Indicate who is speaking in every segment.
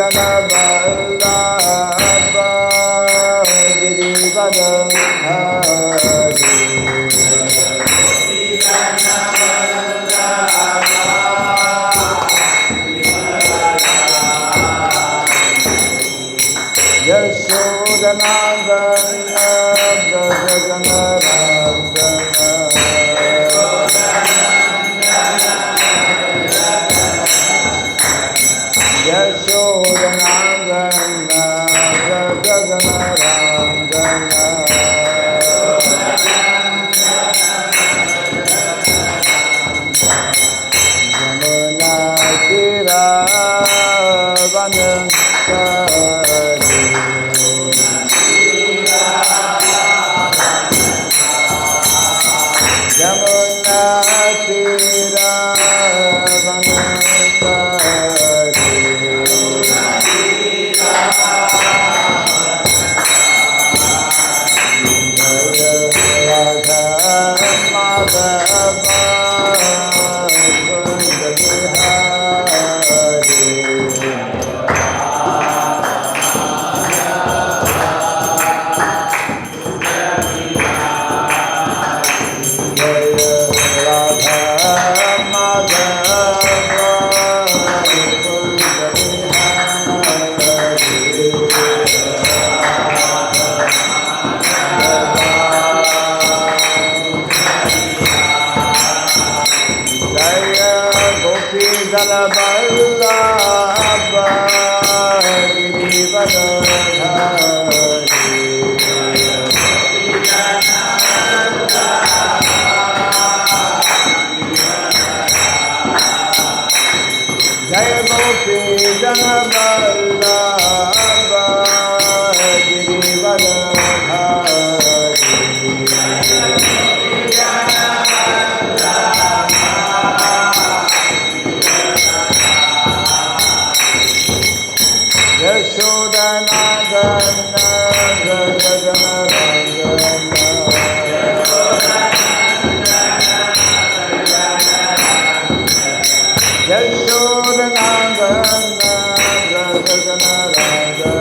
Speaker 1: Gana Vallabha Girivadadhari Yashodanandana Brajaganarandana Yashodanandana Brajaganarandana Jamuna Tira Vanantari Jamuna Tira Vanantari Radha Madhava Kunda Bihari Radha Madhava Kunda Jaya Gopi Jala Vallabha Girivadadhari Jaya Gopi Jala Vallabha Girivadadhari Yashodanandana Brajaganarandana Yashodanandana Brajaganarandana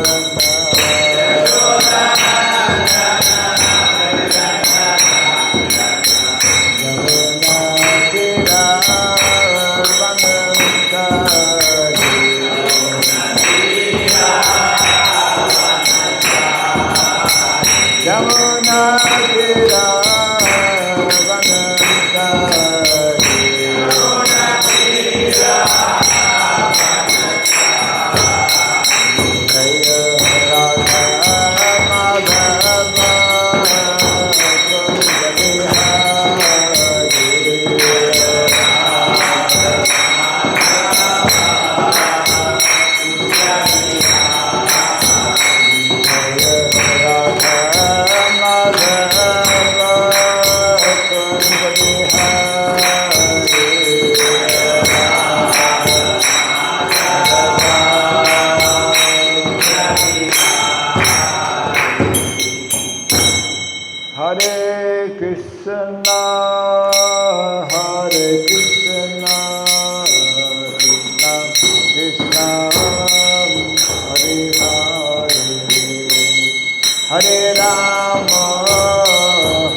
Speaker 1: Jamuna Tira Vanantari Jamuna Tira Vanantari Jaya Radha Madhava Kunda Bihari Hare Krishna, Hare Krishna, Krishna Krishna, Hare Hare, Hare Rama,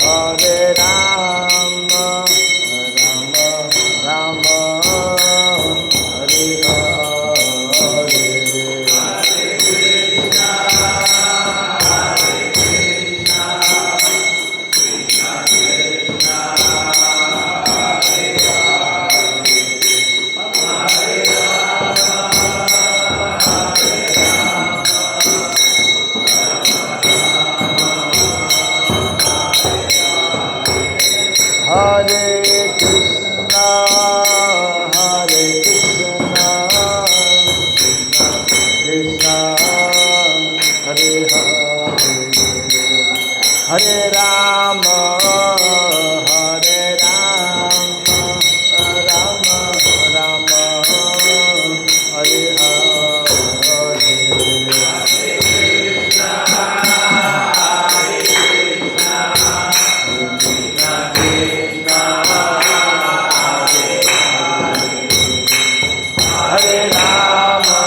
Speaker 1: Hare Rama, Rama Rama, Hare Hare. Hare Krishna, Hare Krishna, Krishna Krishna, Hare Hare, Hare Rama, Hare Rama, Rama Rama, Hare Hare Rama,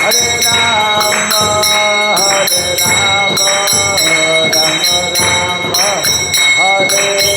Speaker 1: Hare Rama, Hare Rama, Rama Rama, Hare Hare.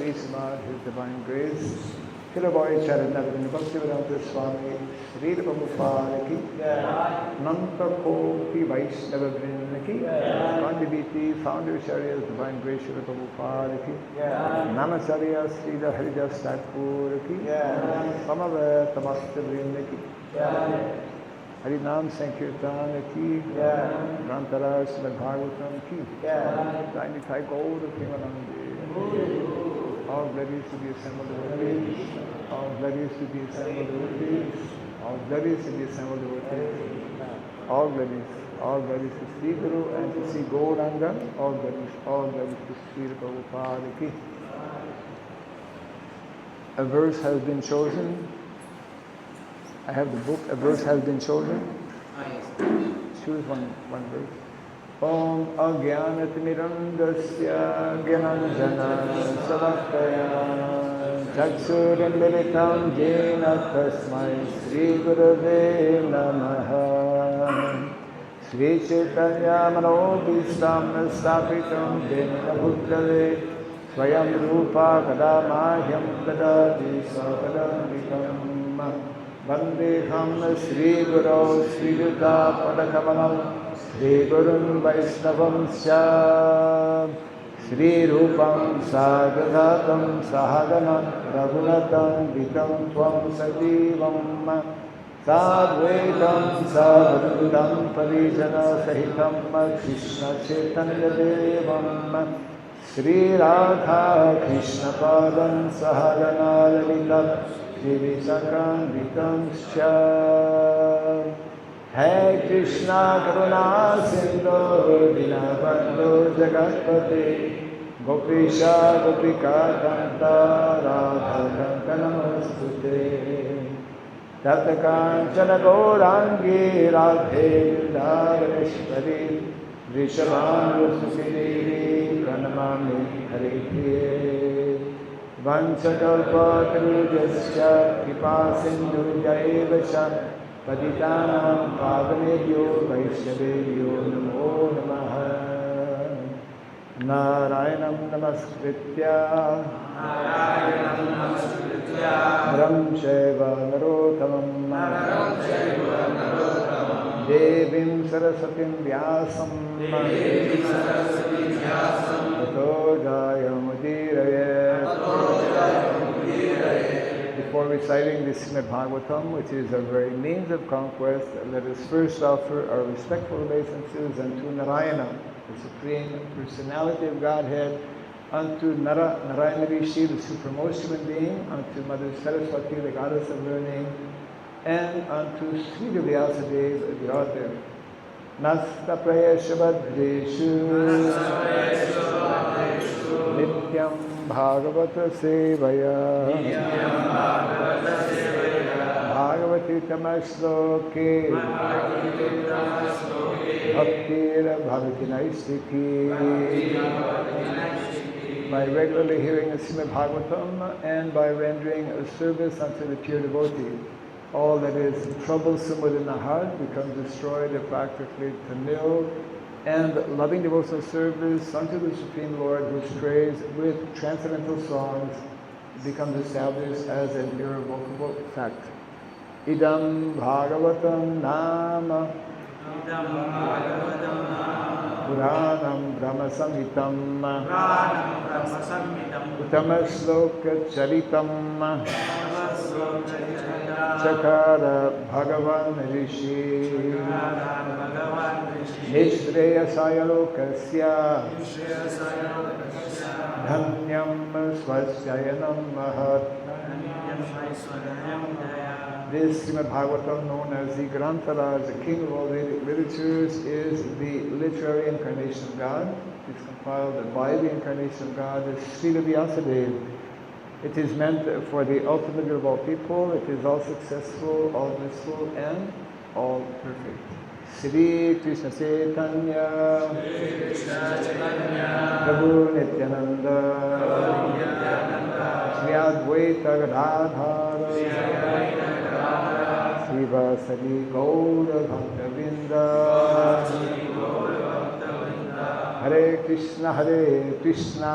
Speaker 1: Srimad His Divine Grace, Hillboy Charanavin, Bhakti Raghava Swami, Srimad Bhagavatam ki, Nanta Kopi Vaishnava Vrinda ki, Pandibiti, Founder Acharya's Divine Grace, Srimad Bhagavatam ki, Namacharya Srila Haridas Thakur ki, Samava Tamasta Vrinda ki, Harinam Sankirtan ki, Grantara Srimad Bhagavatam ki, Tiny Thai Gold of Himanandi. All glories to be assembled devotees, all glories to be assembled devotees, all glories to be assembled devotees, all glories to Sri Guru and to Sri Gauranga, all glories to Sri Prabhupada ki. A verse has been chosen. I have the book. A verse has been chosen. Choose one verse. Om Agyanatimirandasya Gyananjana Savakaya Chaksurindalitam Jena Tasmai Sri Gurave Namaha Sri Chaitanya Manobhistam Stapitam Jena Bhutale Swayam Rupa Kadamahyam Kadadi Sakadamrikam Vandeham Sri Guru Sri Yuta Padakamalam Sri Gurun Vaishnavam Sya Sri Rupam Sagadatam Sahaganam Raghunatam Vitam Tvam Sadivam Sadvaitam Sadhutam Parijana Sahitam Krishna Chaitanya Devam Sri Radha Krishna Padam Sahagana Lalita Shri Sakam Vitamscha Hare Krishna Karuna Sindhu Dinabandhu Jagatpate Gopesha Gopika Kanta Radha Kankanamastute Tata Kanchana Gaurangi Radhe Vrindavaneshwari Vrishabhanusuti Pranamami Hare Vanchakalpatarujasya Kripa Sindhu Jaivasya Patitanam Pavanebhyo Vaishnavebhyo Namo Namaha Narayanam Namaskritya Naram Chaiva Narottamam Devim Sarasatim Vyasam Tato Jayamudiraye. Before reciting the Srimad Bhagavatam, which is our very means of conquest, let us first offer our respectful obeisances unto Narayana, the Supreme Personality of Godhead, unto Narayana Rishi, the supremmost human being, unto Mother Saraswati, the goddess of learning, and unto Sri Vyasadeva, the author. Nasta Prayashabhadreshu Nityam Bhagavata Sevaya Bhagavati Tamashloke Bhakti Bhagavati Naistiki. By regularly hearing the Srimad Bhagavatam and by rendering a service unto the pure devotee, all that is troublesome within the heart becomes destroyed or practically to nil, and loving devotional service unto the Supreme Lord, whose praise with transcendental songs becomes established as an irrevocable fact. Idam Bhagavatam Nama Puranam Brahma Samhitam Uttama Charitam Chakara Bhagavan Rishi Nishreyasaya Lokasya Dhanyam Swasyayanam Mahat. This Srimad Bhagavatam, known as the Granthara, the king of all Vedic literatures, is the literary incarnation of God. It is compiled by the incarnation of God as Srila Vyasadeva. It is meant for the ultimate good of all people. It is all successful, all blissful, and all perfect. Sri Krishna Chaitanya Prabhu Nityananda Sri Advaita Gadadhara Sri Vasadi Gaura Bhaktavinda Hare Krishna Hare Krishna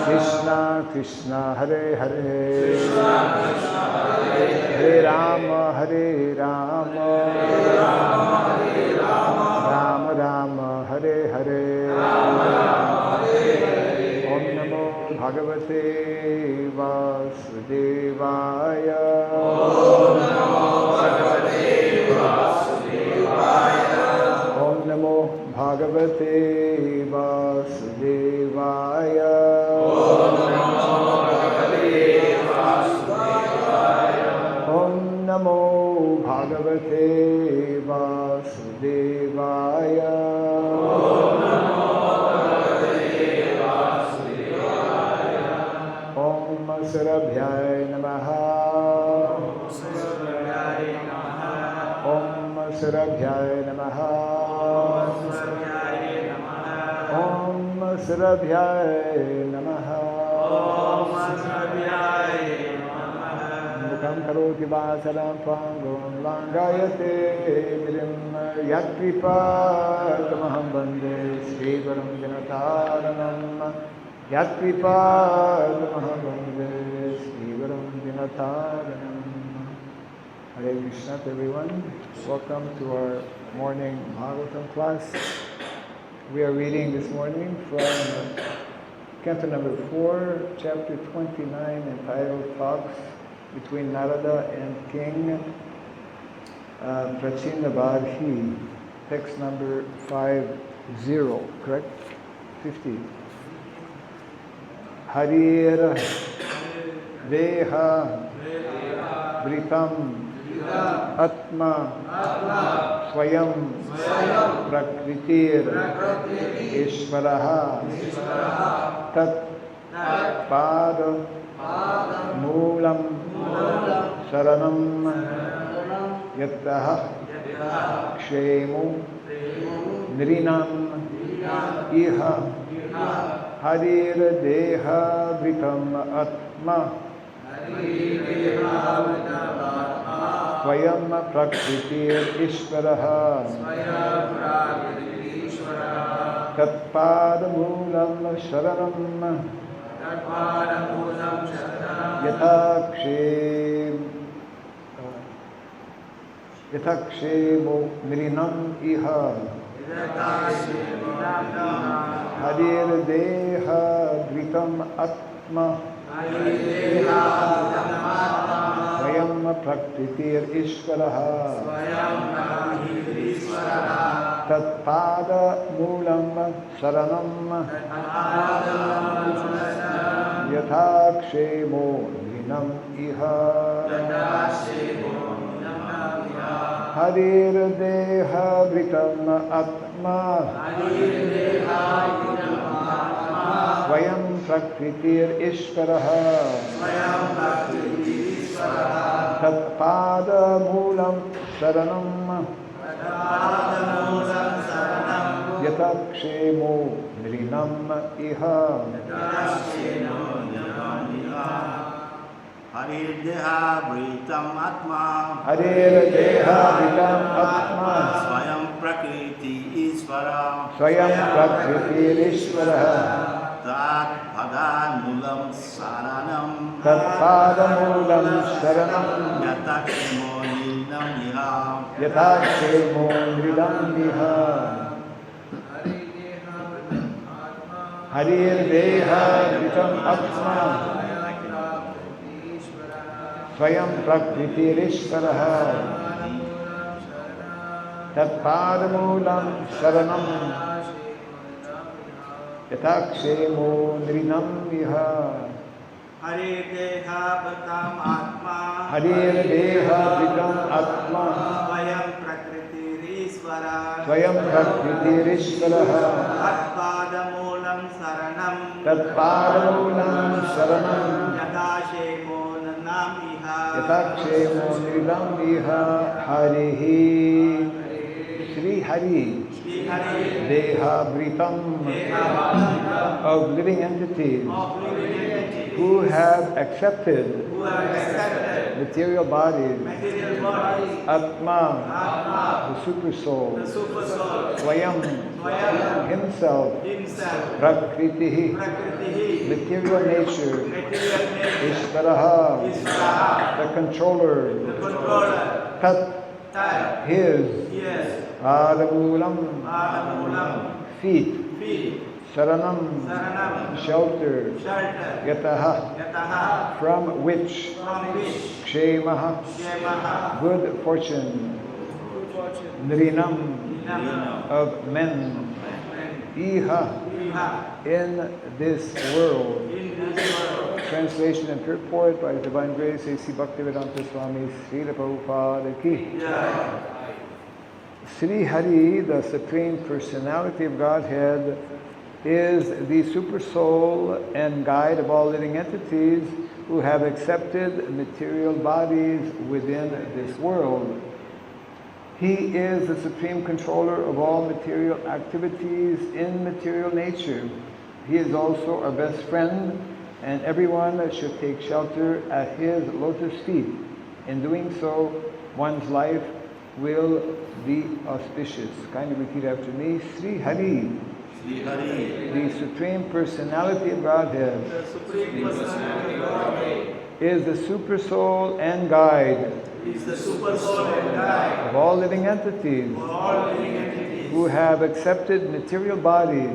Speaker 1: Krishna Krishna Hare Hare Hare Rama Hare Rama Rama Rama Hare Hare Om Namo Bhagavate Vasudevaya. Om Namo Bhagavate Vasudevaya. Om Namo Bhagavate Vasudevaya. Om Namo Bhagavate Vasudevaya. Om Namo Bhagavate Vasudevaya. Om Namo Bhagavate Vasudevaya. Om Sarabhyaya Namaha. Om Sarabhyaya Namaha. Om Sarabhyaya Namaha. Mukam karoti vasaram pangam langayate virim yatkripa tamaham bande Sri Varam Janataranam yatkripa tamaham bande Sri Varam Janataranam. Hare Krishna to everyone. Welcome to our morning Bhagavatam class. We are reading this morning from Canto number 4, chapter 29, entitled Talks Between Narada and King Prachindabadhi, text number 50, correct? 50. Harir Deha Vritam Atma Swayam Prakritir Ishvaraha Tat Pada Moolam Saranam Yataha Kshemu Nrinam Iha Harir Deha Vritam Atma Swayam Prakritir Ishvaraha Tatpada Moolam Sharanam Yatakshemo Mirinam Iha Harir Deha Dritam Atma Swayam Prakritir Ishvaraha Tatpada Moolam Saranam Yatakshemo Mirinam Iha Harir Deha Vritam Atma Swayam Prakritir Ishvaraha Tatpada Moolam Saranam Yatakshemo Nrinam Iha
Speaker 2: Harir Deha Vritam Atma
Speaker 1: Harir Deha Vritam Atma
Speaker 2: Swayam Prakriti Ishvara
Speaker 1: Swayam Prakritir Ishvaraha
Speaker 2: Tat Padamulam Saranam
Speaker 1: Tatpada Moolam Saranam
Speaker 2: Yatakshemo Nilam Iha
Speaker 1: Yatakshemo Nrinam Iha Harir Deha Vritam Atma Swayam Prakritir Ishvaraha Tatpada Moolam Saranam Yatakshemo Nrinam Iha
Speaker 2: Harir Deha Vritam Atma
Speaker 1: Harir Deha Vritam Atma
Speaker 2: Swayam Prakriti Ishvara
Speaker 1: Swayam Prakritir Ishvaraha
Speaker 2: Tatpadamulam Saranam
Speaker 1: Tatpada Moolam Saranam
Speaker 2: Yadashemo Nanam Iha
Speaker 1: Yatakshemo Nrinam Iha Harihi Sri Hari Deha Vritam of living entities who have accepted material bodies, Atma, the super soul, Swayam, himself, Prakritihi, material nature, Ishvaraha, the controller, Tat, his, Adamulam, feet, Saranam, shelter, Yataha, from which, Kshemaha, good fortune, Nrinam, of men, Iha, in this world. Translation and purport by His Divine Grace, A.C. Bhakti Raghava Swami, Srila Prabhupada Ki. Sri Hari, the Supreme Personality of Godhead, is the super soul and guide of all living entities who have accepted material bodies within this world. He is the supreme controller of all material activities in material nature. He is also our best friend, and everyone should take shelter at his lotus feet. In doing so, one's life will be auspicious. Kindly repeat after me. Sri Hari, the Supreme Personality of Godhead, is the super soul and guide of all living entities who have accepted material bodies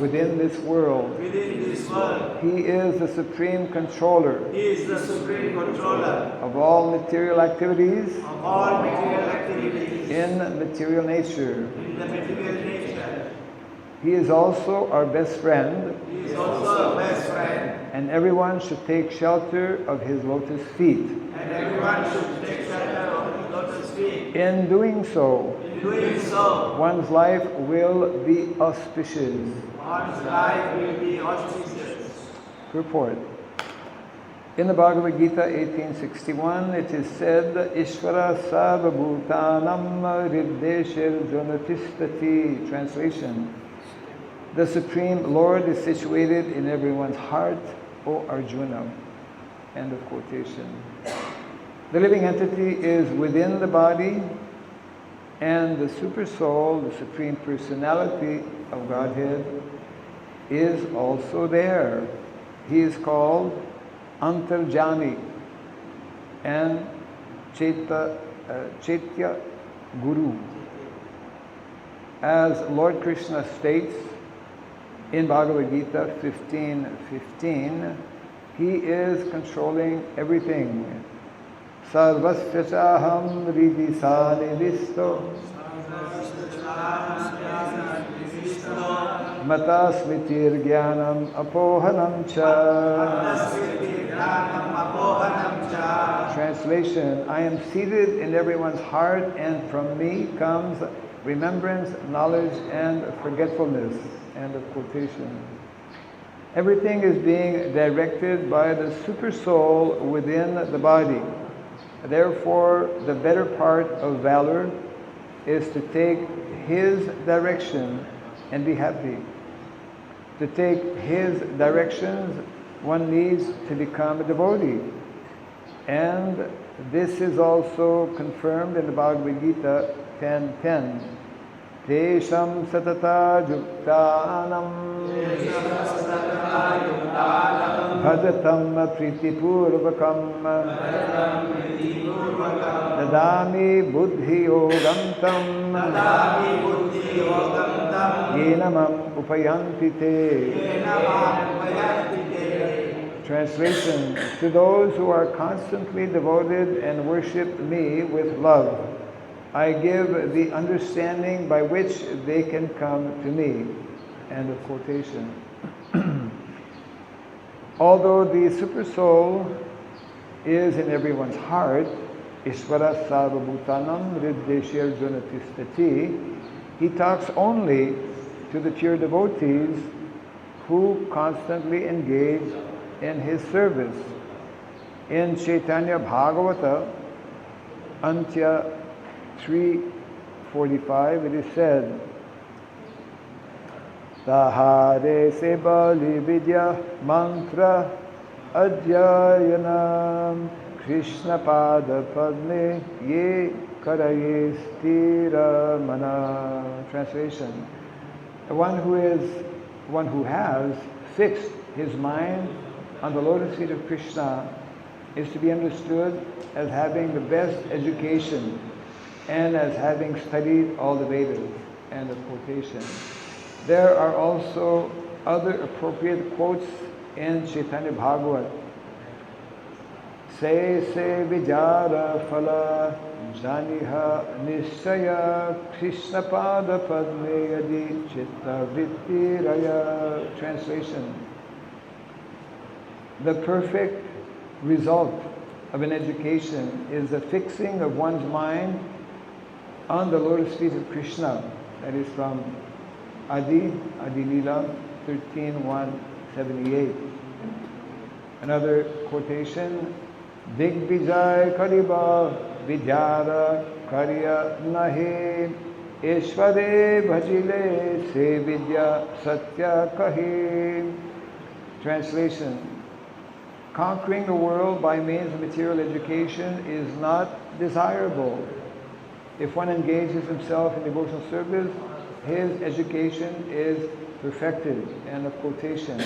Speaker 1: within this world. He is the supreme controller of all material activities in material nature. He is also our best friend.
Speaker 2: He is also our best friend.
Speaker 1: And everyone should take shelter of his lotus feet.
Speaker 2: And everyone should take shelter of his lotus feet.
Speaker 1: In doing so,
Speaker 2: In doing so,
Speaker 1: one's life will be auspicious.
Speaker 2: one's life will be auspicious.
Speaker 1: Purport. In the Bhagavad Gita 1861, it is said, Ishvara sarva bhutanam riddeshir jonatistati. Translation. The Supreme Lord is situated in everyone's heart, O Arjuna. End of quotation. The living entity is within the body, and the Super Soul, the Supreme Personality of Godhead, is also there. He is called Antarjami and Chaitya Guru. As Lord Krishna states in Bhagavad Gita 15:15, he is controlling everything. Sarvasya chaham ridi sanidhisto matasmitir jnanam apohanam cha. Translation, I am seated in everyone's heart, and from me comes remembrance, knowledge, and forgetfulness. End of quotation. Everything is being directed by the Super Soul within the body. Therefore, the better part of valor is to take his direction and be happy. To take his directions, one needs to become a devotee. And this is also confirmed in the Bhagavad Gita 10:10. Tesham satata yuktanam bhajatam pritipurvakam dadami buddhi yogam tam yenamam upayanti te. Translation, to those who are constantly devoted and worship me with love, I give the understanding by which they can come to me. End of quotation. Although the Super Soul is in everyone's heart, Ishvara Sarvabhutanam Riddeshir Junatistati, he talks only to the pure devotees who constantly engage in his service. In Chaitanya Bhagavata, Antya 3:45, it is said, Tahare se bali vidya mantra adhyayanam Krishna pada padme ye karaye stira mana. Translation, the one who has fixed his mind on the lotus feet of Krishna is to be understood as having the best education and as having studied all the Vedas. End of quotation. There are also other appropriate quotes in Chaitanya Bhagavat. Se vijara phala janiha nishaya Krishna pada padme yadi chitta vritti raya. Translation, the perfect result of an education is the fixing of one's mind on the lotus feet of Krishna. That is from Adi Lila 13:178. Another quotation, Digbijay Kariba Vidyara Karya Nahi Ishvare Bhajile Se Vidya Satya Kahi. Translation, conquering the world by means of material education is not desirable. If one engages himself in devotional service, his education is perfected. End of quotation.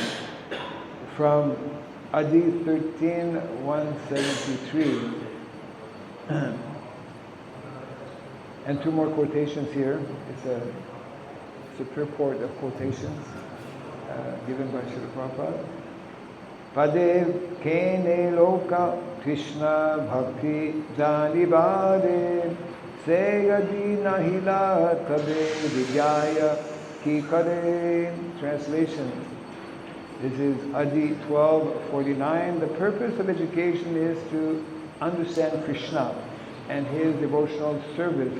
Speaker 1: From Adi 13:173. And two more quotations here. It's a purport of quotations given by Srila Prabhupada. Padev kene loka Krishna bhakti janibade se yadi nahila tabe vidyaya ki kare. Translation. This is Adi 12:49. The purpose of education is to understand Krishna and his devotional service.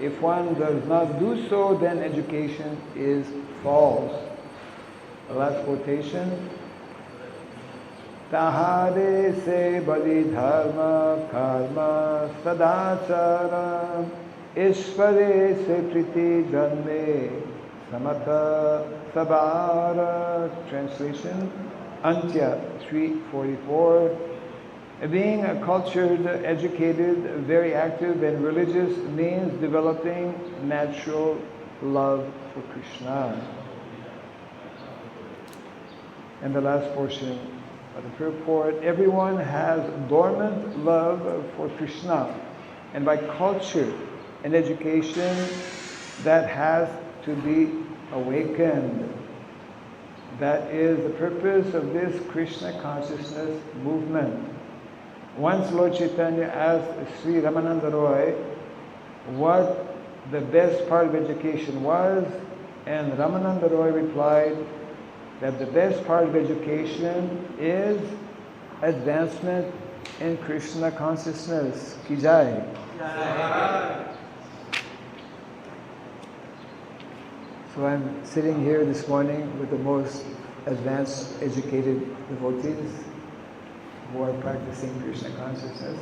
Speaker 1: If one does not do so, then education is false. The last quotation. Tahare se bali dharma karma sadachara ishvare se priti janme samata sabara. Translation. Antya 3:44. Being a cultured, educated, very active and religious means developing natural love for Krishna. And the last portion of the purport, everyone has dormant love for Krishna, and by culture and education that has to be awakened. That is the purpose of this Krishna consciousness movement. Once Lord Chaitanya asked Sri Ramananda Roy what the best part of education was, and Ramananda Roy replied that the best part of education is advancement in Krishna consciousness. Ki jai. So I'm sitting here this morning with the most advanced, educated devotees who are practicing Krishna consciousness.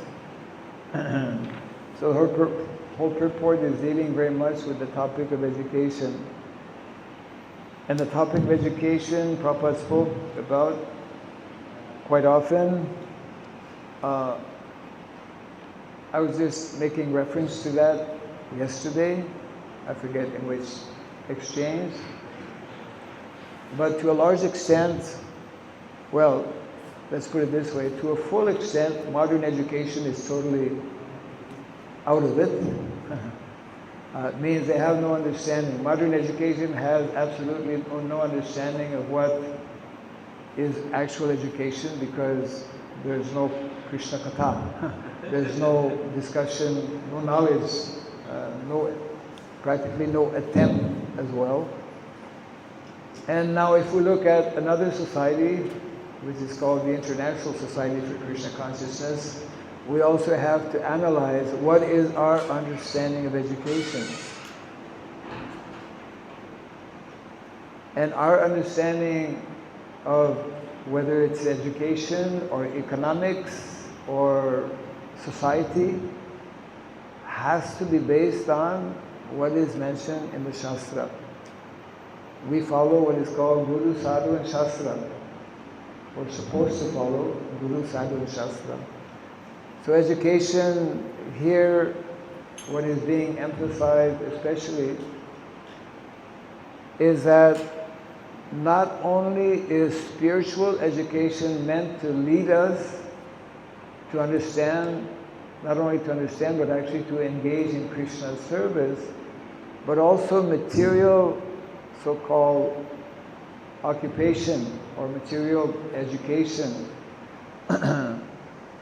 Speaker 1: So her whole purport is dealing very much with the topic of education. And the topic of education, Prabhupada spoke about quite often. I was just making reference to that yesterday. I forget in which exchange. But to a large extent, well, let's put it this way, to a full extent, modern education is totally out of it. It means they have no understanding. Modern education has absolutely no understanding of what is actual education, because there's no Krishna Katha. There's no discussion, no knowledge, practically no attempt as well. And now if we look at another society, which is called the International Society for Krishna Consciousness, we also have to analyze what is our understanding of education. And our understanding of whether it's education or economics or society has to be based on what is mentioned in the Shastra. We follow what is called Guru, Sadhu and Shastra. We're supposed to follow Guru, Sadhu and Shastra. So education here, what is being emphasized especially, is that not only is spiritual education meant to lead us to understand, not only to understand, but actually to engage in Krishna's service, but also material so-called occupation or material education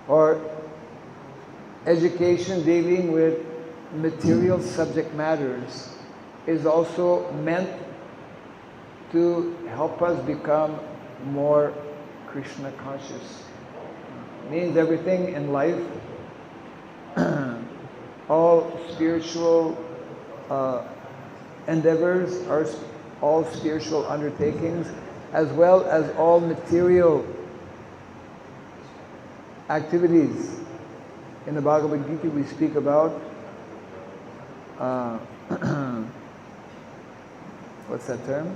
Speaker 1: or education dealing with material subject matters is also meant to help us become more Krishna conscious. It means everything in life, all spiritual endeavors, are all spiritual undertakings, as well as all material activities. In the Bhagavad Gita we speak about what's that term?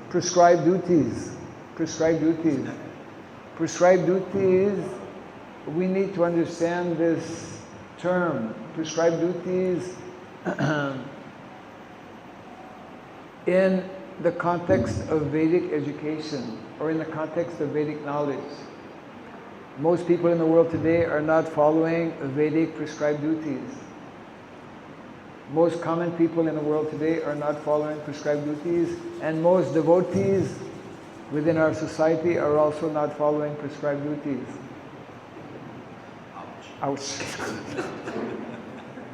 Speaker 1: Prescribed duties. Prescribed duties. Prescribed duties, we need to understand this term. Prescribed duties in the context of Vedic education or in the context of Vedic knowledge. Most people in the world today are not following Vedic prescribed duties. Most common people in the world today are not following prescribed duties, and most devotees within our society are also not following prescribed duties. Ouch. Ouch.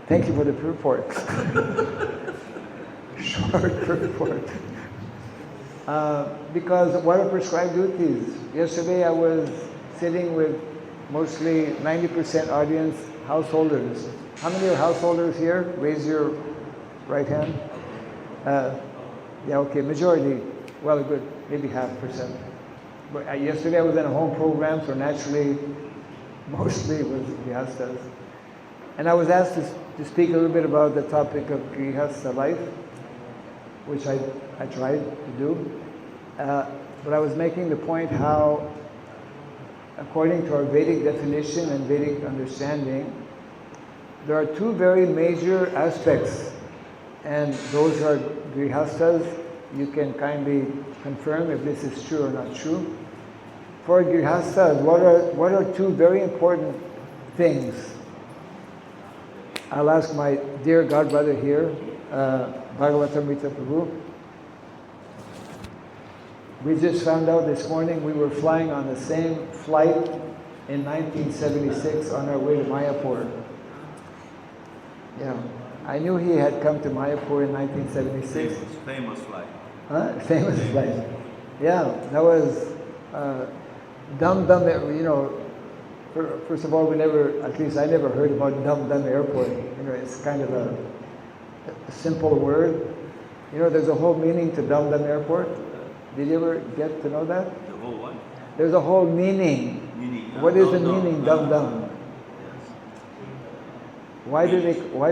Speaker 1: Thank you for the purport. short report. Because what are prescribed duties? Yesterday I was sitting with mostly 90% audience householders. How many are householders here? Raise your right hand. Yeah, okay, majority. Well, good, maybe 0.5%. But yesterday I was in a home program, so naturally, mostly it was grihasthas. And I was asked to speak a little bit about the topic of grihastha life, which I tried to do. But I was making the point how, according to our Vedic definition and Vedic understanding, there are two very major aspects, and those are grihasthas. You can kindly confirm if this is true or not true. For grihasthas, what are two very important things? I'll ask my dear godbrother here, Bhagavatam Rita Prabhu. We just found out this morning we were flying on the same flight in 1976 on our way to Mayapur. Yeah, I knew he had come to Mayapur in 1976.
Speaker 2: Famous flight.
Speaker 1: Huh? Famous flight. Yeah, that was Dum Dum, you know. First of all, at least I never heard about Dum Dum Airport. You know, it's kind of a simple word. You know, there's a whole meaning to Dum Dum Airport. Did you ever get to know that?
Speaker 2: The whole what?
Speaker 1: There's a whole meaning. What is the meaning, Dum Dum?
Speaker 2: Yes.
Speaker 1: Why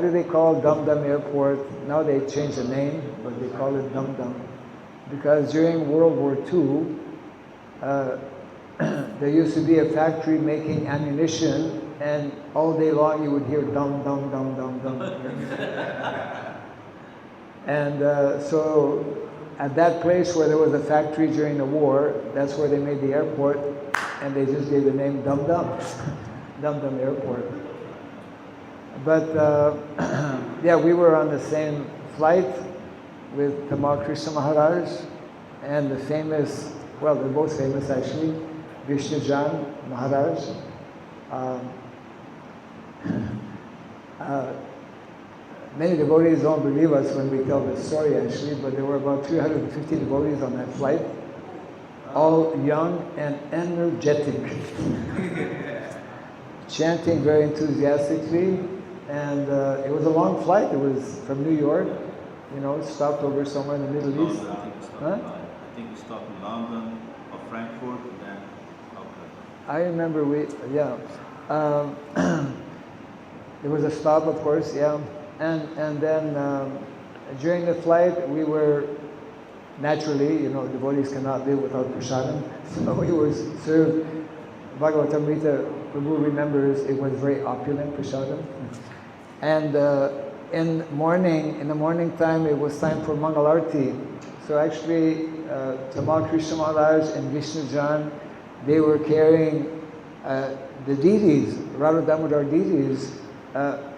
Speaker 1: do they call Dum Dum Airport? Now they changed the name, but they call it Dum Dum. Because during World War II, there used to be a factory making ammunition, and all day long you would hear dum dum dum dum dum. And so at that place where there was a factory during the war, that's where they made the airport, and they just gave the name Dum Dum, Dum Dum Airport. But yeah, we were on the same flight with Tamal Krishna Maharaj and the famous, well, they're both famous actually, Vishnujan Maharaj. Many devotees don't believe us when we tell this story actually, but there were about 350 devotees on that flight, all young and energetic, chanting very enthusiastically, and it was a long flight. It was from New York, you know, stopped over somewhere in the Middle East.
Speaker 2: I think we stopped in London or Frankfurt, then Auckland.
Speaker 1: I remember there was a stop, of course, yeah. And then during the flight, we were naturally, you know, devotees cannot live without prasadam. So we were served, Bhagavatam Rita Prabhu remembers it was very opulent prasadam. And in the morning time, it was time for Mangalarti. So actually, Tamal Krishna Maharaj and Vishnujan, they were carrying the deities, Radha Damodar deities,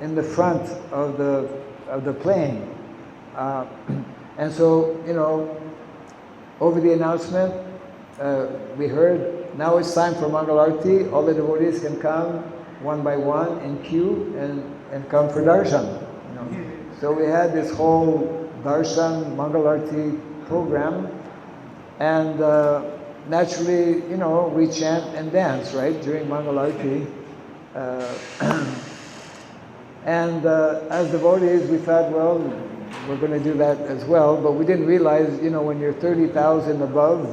Speaker 1: in the front of the plane. And so, you know, over the announcement, we heard, now it's time for Mangalarti. All the devotees can come one by one in queue and come for darshan. You know. So we had this whole darshan Mangalarti program, and naturally, you know, we chant and dance, right, during Mangalarti. And as devotees, we thought, well, we're going to do that as well, but we didn't realize, you know, when you're 30,000 above,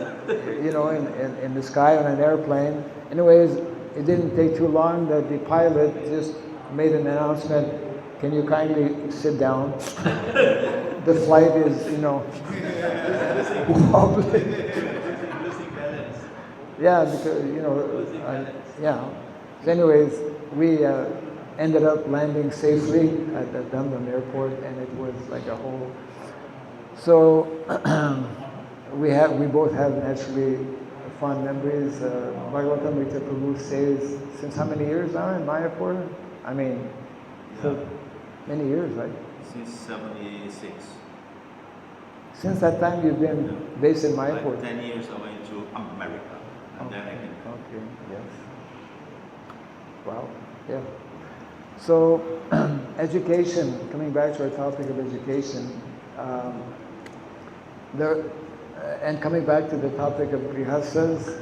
Speaker 1: you know, in the sky on an airplane. Anyways, it didn't take too long that the pilot just made an announcement, can you kindly sit down? The flight is, you know, wobbling. Yeah, because, you know, yeah. So anyways, we ended up landing safely at the Dum Dum Airport, and it was like a whole. So we both have naturally fond memories. Bhagavatam Rita Prabhu says, since how many years now in Mayapur? I mean, so many years, right?
Speaker 2: Since 76.
Speaker 1: Since that time you've been based in Mayapur?
Speaker 2: Like 10 years I went to America, and then I came.
Speaker 1: Okay, yes. Wow, yeah. So, education, coming back to our topic of education, and coming back to the topic of grihastas,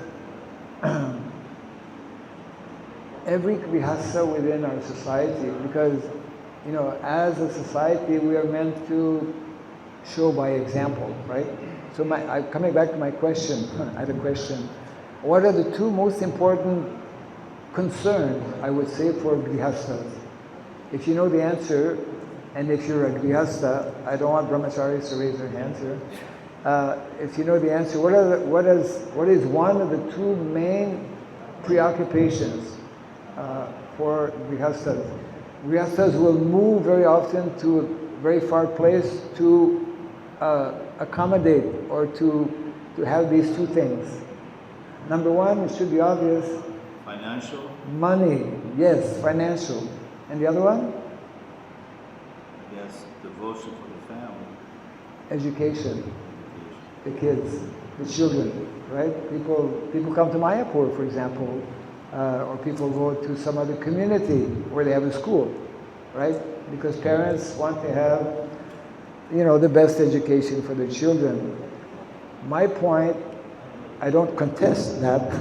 Speaker 1: every grihasta within our society, because as a society we are meant to show by example, right? So coming back to my question, I had a question. What are the two most important concerns, I would say, for grihastas? If you know the answer, and if you're a grihasta, I don't want brahmacharis to raise their hands here. If you know the answer, what is one of the two main preoccupations for grihastas? Grihastas will move very often to a very far place to accommodate or to have these two things. Number one, it should be obvious.
Speaker 2: Financial.
Speaker 1: Money, yes, financial. And the other one?
Speaker 2: Yes, devotion for the family.
Speaker 1: Education. The kids, the children, right? People come to Mayapur, for example, or people go to some other community where they have a school, right? Because parents want to have, the best education for their children. My point, I don't contest that.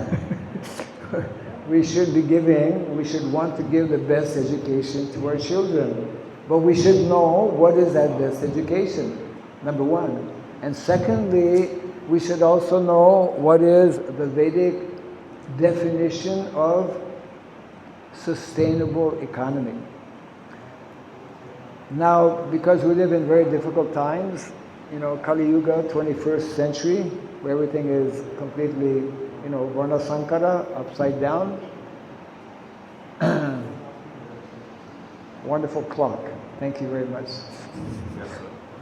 Speaker 1: We should want to give the best education to our children. But we should know what is that best education, number one. And secondly, we should also know what is the Vedic definition of sustainable economy. Now, because we live in very difficult times, Kali Yuga, 21st century, where everything is completely, Varna Sankara, upside down. Wonderful clock. Thank you very much.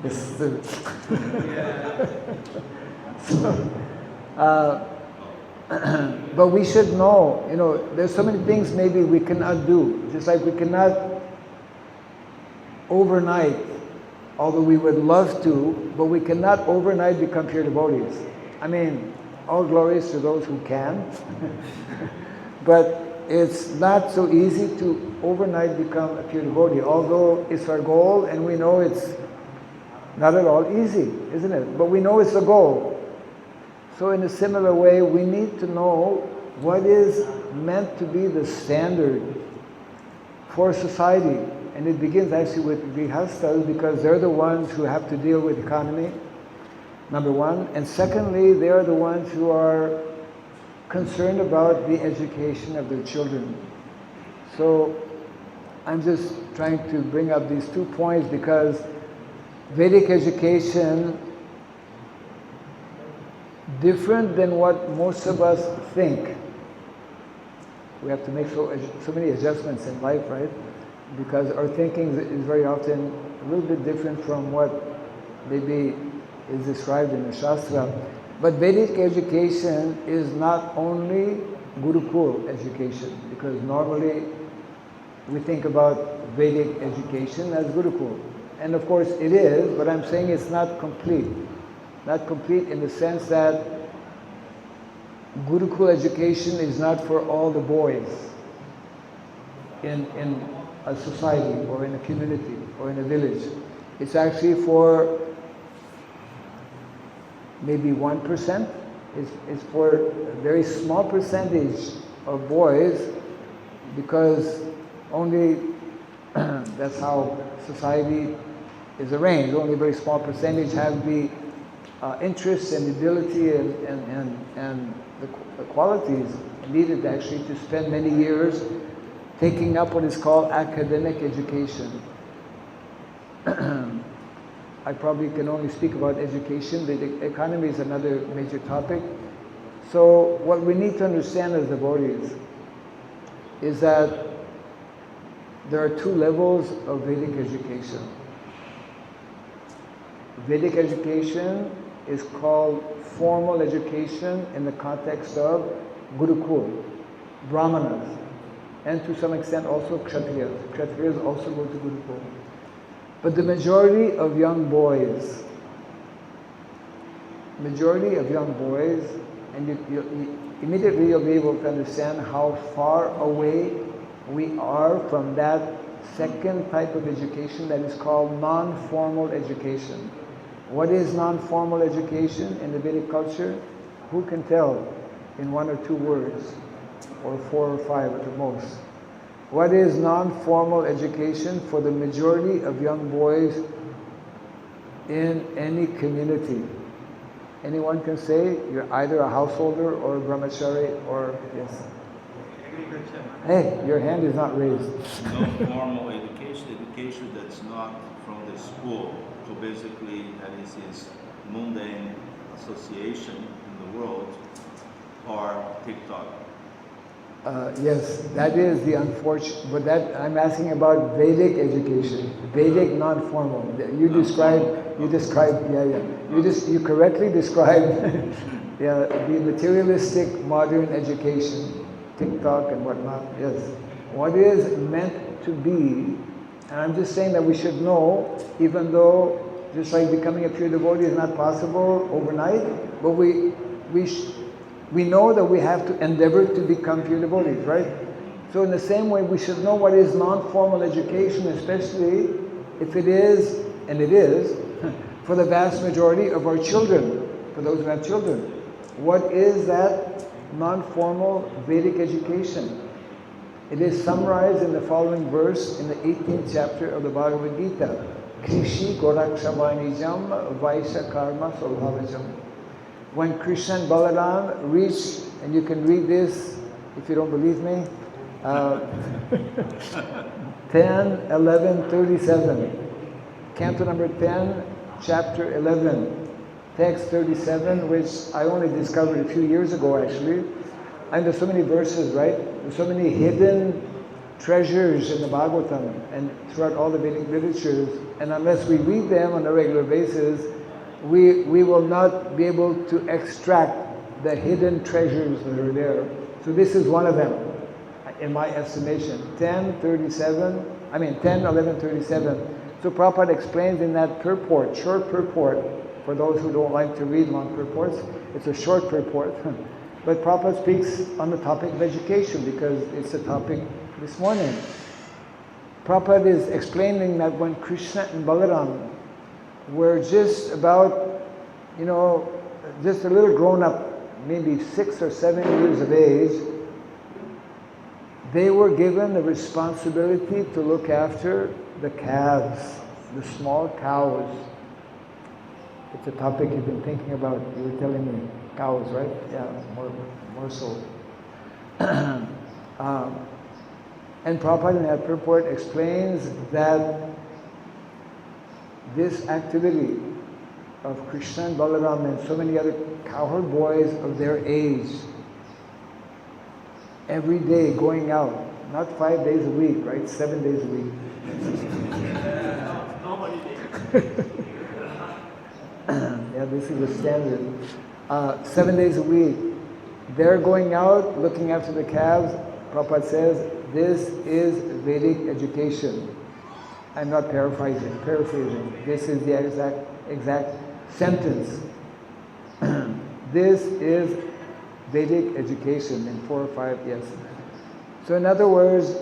Speaker 2: Yes, sir.
Speaker 1: But we should know, there's so many things maybe we cannot do. Just like we cannot overnight, although we would love to, but we cannot overnight become pure devotees. I mean, all glories to those who can. But it's not so easy to overnight become a pure devotee, although it's our goal and we know it's not at all easy, isn't it? But we know it's a goal. So in a similar way, we need to know what is meant to be the standard for society. And it begins actually with grihastas, because they're the ones who have to deal with economy, number one. And secondly, they are the ones who are concerned about the education of their children. So I'm just trying to bring up these 2 points because Vedic education, different than what most of us think. We have to make so many adjustments in life, right? Because our thinking is very often a little bit different from what maybe is described in the Shastra. But Vedic education is not only Gurukul education, because normally we think about Vedic education as Gurukul. And of course it is, but I'm saying it's not complete. Not complete in the sense that Gurukul education is not for all the boys in a society or in a community or in a village. It's actually for maybe 1%. It's for a very small percentage of boys, because only that's how society is arranged. Only a very small percentage have the interest and ability and the qualities needed actually to spend many years taking up what is called academic education. I probably can only speak about education. The economy is another major topic. So what we need to understand as devotees is that there are 2 levels of Vedic education. Vedic education is called formal education in the context of Gurukul, Brahmanas, and to some extent also Kshatriyas. Kshatriyas also go to Gurukul. But the majority of young boys, and immediately you'll be able to understand how far away we are from that second type of education that is called non-formal education. What is non-formal education in the Vedic culture? Who can tell in 1 or 2 words, or 4 or 5 at the most? What is non-formal education for the majority of young boys in any community? Anyone can say? You're either a householder or a brahmachari or, yes. Hey, your hand is not raised.
Speaker 2: No formal education that's not from the school. So basically, that is his mundane association in the world, or TikTok.
Speaker 1: Yes, that is the unfortunate, but that I'm asking about Vedic education, Vedic non-formal. You described, you correctly described yeah, the materialistic modern education, TikTok and whatnot, yes. What is meant to be, and I'm just saying that we should know, even though just like becoming a pure devotee is not possible overnight, but we know that we have to endeavor to become pure devotees, right? So in the same way, we should know what is non-formal education, especially if it is, and it is, for the vast majority of our children, for those who have children. What is that non-formal Vedic education? It is summarized in the following verse in the 18th chapter of the Bhagavad Gita. Krishi Gorakshavanijam Vaisya Karma Solbhavajam. When Krishna and Balaram reached, and you can read this if you don't believe me, 10, 11, 37. Canto number 10, chapter 11, text 37, which I only discovered a few years ago actually. And there's so many verses, right? There's so many hidden treasures in the Bhagavatam and throughout all the Vedic literatures. And unless we read them on a regular basis, we will not be able to extract the hidden treasures that are there. So this is one of them, in my estimation. 10, 11, 37. So Prabhupada explains in that purport, short purport, for those who don't like to read long purports, it's a short purport. But Prabhupada speaks on the topic of education because it's a topic this morning. Prabhupada is explaining that when Krishna and Balaram were just about, just a little grown up, maybe 6 or 7 years of age, they were given the responsibility to look after the calves, the small cows. It's a topic you've been thinking about. You were telling me cows, right? Yeah, more so. And Prabhupada in that purport explains that this activity of Krishna and Balaram and so many other cowherd boys of their age, every day going out, not 5 days a week, right? 7 days a week. Yeah, this is the standard. 7 days a week. They're going out, looking after the calves. Prabhupada says, this is Vedic education. I'm not paraphrasing. This is the exact sentence. This is Vedic education in 4 or 5, yes. So in other words,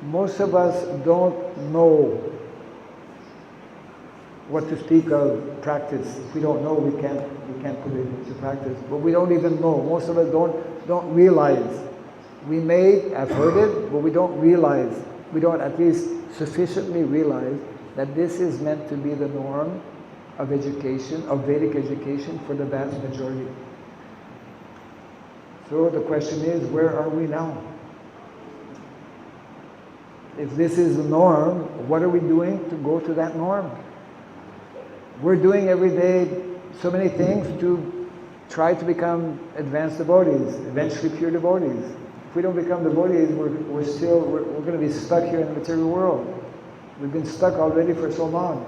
Speaker 1: most of us don't know what to speak of practice. If we don't know, we can't put it into practice. But we don't even know. Most of us don't realize. We may have heard it, but we don't realize. We don't at least sufficiently realize that this is meant to be the norm of education, of Vedic education for the vast majority. So the question is, where are we now? If this is the norm, what are we doing to go to that norm? We're doing every day so many things to try to become advanced devotees, eventually pure devotees. If we don't become devotees, we're going to be stuck here in the material world. We've been stuck already for so long.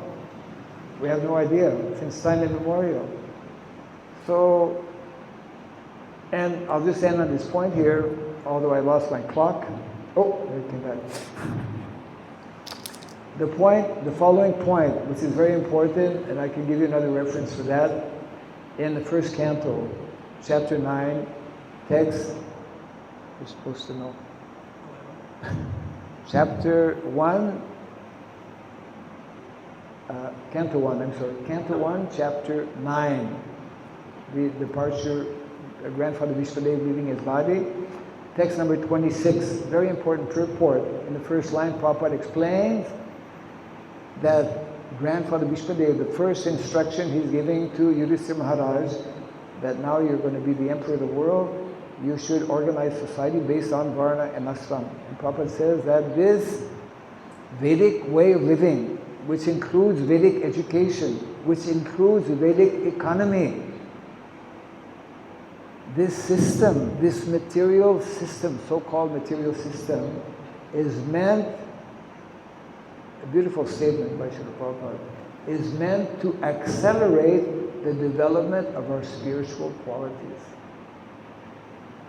Speaker 1: We have no idea, since time immemorial. So, and I'll just end on this point here, although I lost my clock. Oh, there it came back. The following point, which is very important, and I can give you another reference for that, in the first canto, chapter 9, text, you're supposed to know. Chapter 1, Canto 1, chapter 9, the departure, Grandfather Vishwadev leaving his body. Text number 26, very important purport. In the first line, Prabhupada explains that Grandfather Vishwadev, the first instruction he's giving to Yudhishthira Maharaj, that now you're going to be the emperor of the world, you should organize society based on Varna and Ashram. And Prabhupada says that this Vedic way of living, which includes Vedic education, which includes Vedic economy, this system, this material system, so-called material system, is meant, a beautiful statement by Srila Prabhupada, is meant to accelerate the development of our spiritual qualities.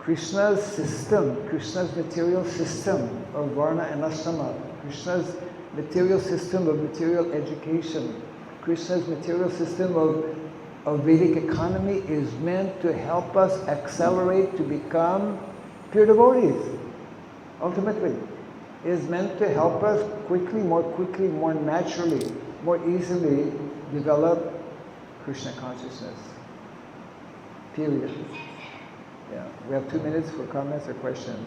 Speaker 1: Krishna's system, Krishna's material system of Varna and Ashrama, Krishna's material system of material education, Krishna's material system of Vedic economy is meant to help us accelerate to become pure devotees. Ultimately, is meant to help us quickly, more naturally, more easily develop Krishna consciousness. Period. Yeah. We have 2 minutes for comments or questions.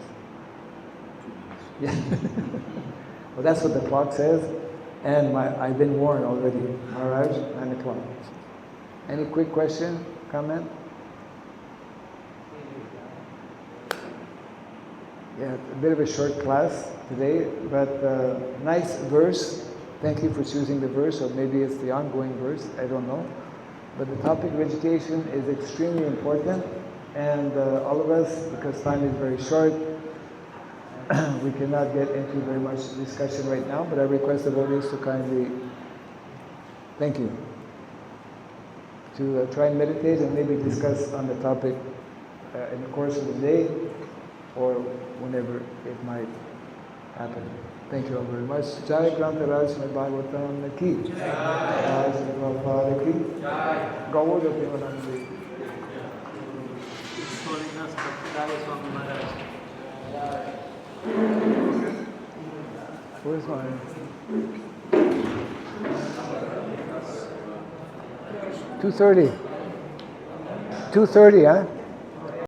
Speaker 1: 2 minutes. Yeah. Well, that's what the clock says, and I've been warned already. Maharaj, 9 o'clock. Any quick question, comment? Yeah, a bit of a short class today, but nice verse. Thank you for choosing the verse, or maybe it's the ongoing verse, I don't know. But the topic of education is extremely important, and all of us, because time is very short, we cannot get into very much discussion right now, but I request the devotees to kindly, thank you, to try and meditate and maybe discuss on the topic in the course of the day or whenever it might happen. Thank you all very much. Jai Grantharaj Srimad Bhagavatam ki. Jai Srimad Prabhupada ki. Jai. Gaur Devanandi.
Speaker 3: His Holiness Bhakti Raghava Swami Maharaj.
Speaker 1: Where's mine? 2:30. 2:30, huh?